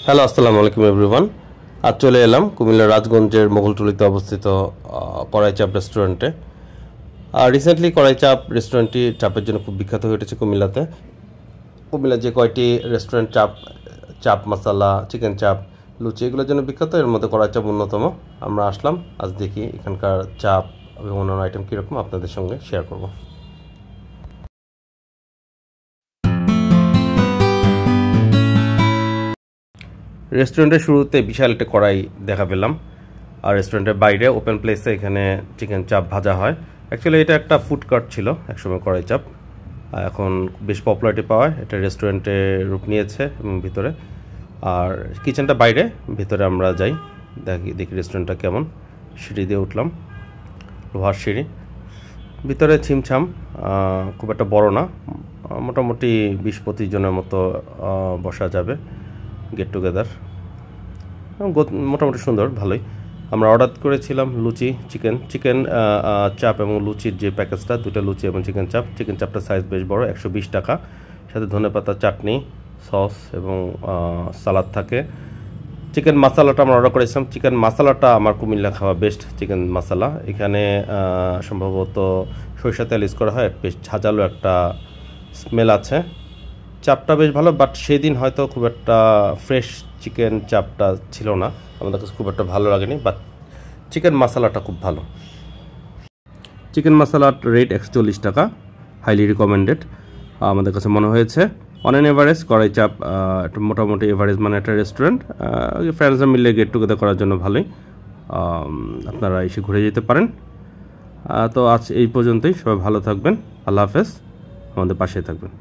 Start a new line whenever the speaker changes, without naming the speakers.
Hello, আসসালামু আলাইকুম everyone. আজ চলে এলাম কুমিল্লার রাজগঞ্জের মোগলটুলিতে অবস্থিত কড়াই চাপ রেস্টুরেন্টে। রিসেন্টলি কড়াই চাপ রেস্টুরেন্টটি চাপের জন্য খুব বিখ্যাত হয়ে উঠেছে কুমিল্লাতে। কুমিল্লার যে কয়টি রেস্টুরেন্ট চাপ মশালা, চিকেন চাপ, লুচি এগুলোর জন্য বিখ্যাত, এর মধ্যে কড়াই চাপ অন্যতম। আমরা আসলাম, আজ দেখি এখানকার চাপ এবং অন্যান্য আইটেম কীরকম আপনাদের সঙ্গে শেয়ার করব। রেস্টুরেন্টের শুরুতে বিশাল একটা কড়াই দেখা পেলাম, আর রেস্টুরেন্টের বাইরে ওপেন প্লেসে এখানে চিকেন চাপ ভাজা হয়। অ্যাকচুয়ালি এটা একটা ফুড কার্ট ছিল একসময় কড়াই চাপ, এখন বেশ পপুলারিটি পাওয়ায় এটা রেস্টুরেন্টে রূপ নিয়েছে এবং ভিতরে, আর কিচেনটা বাইরে, ভিতরে আমরা যাই দেখি রেস্টুরেন্টটা কেমন। সিঁড়ি দিয়ে উঠলাম, লোহার সিঁড়ি, ভিতরে ছিমছাম, খুব একটা বড় না, মোটামুটি 20-25 জনের মতো বসা যাবে, গেট টুগেদার, মোটামুটি সুন্দর, ভালোই। আমরা অর্ডার করেছিলাম লুচি, চিকেন চাপ এবং লুচির যে প্যাকেজটা, 2টা লুচি এবং চিকেন চাপটা সাইজ বেশ বড়, 120 টাকা, সাথে ধনেপাতা, চাটনি, সস এবং সালাদ থাকে। চিকেন মশালাটা আমরা অর্ডার করেছিলাম, চিকেন মশালাটা আমার কুমিল্লা খাওয়া বেস্ট চিকেন মশালা। এখানে সম্ভবত সরিষা তেল ইউজ করা হয়, বেশ ঝাঁঝালো একটা স্মেল আছে। চাপটা বেশ ভালো, বাট সেদিন হয়তো খুব একটা ফ্রেশ চিকেন চাপটা ছিল না, আমাদের কাছে খুব একটা ভালো লাগেনি, বাট চিকেন মশালাটা খুব ভালো। চিকেন মশালার রেট 140 টাকা, হাইলি রিকমেন্ডেড আমাদের কাছে মনে হয়েছে। অন অ্যান এভারেজ কড়াই চাপ একটা মোটামুটি এভারেজ মানে একটা রেস্টুরেন্ট, ফ্রেন্ডসরা মিলে গেট টুগেদার করার জন্য ভালোই, আপনারা এসে ঘুরে যেতে পারেন। তো আজ এই পর্যন্তই, সবাই ভালো থাকবেন, আল্লাহ হাফেজ, আমাদের পাশে থাকবেন।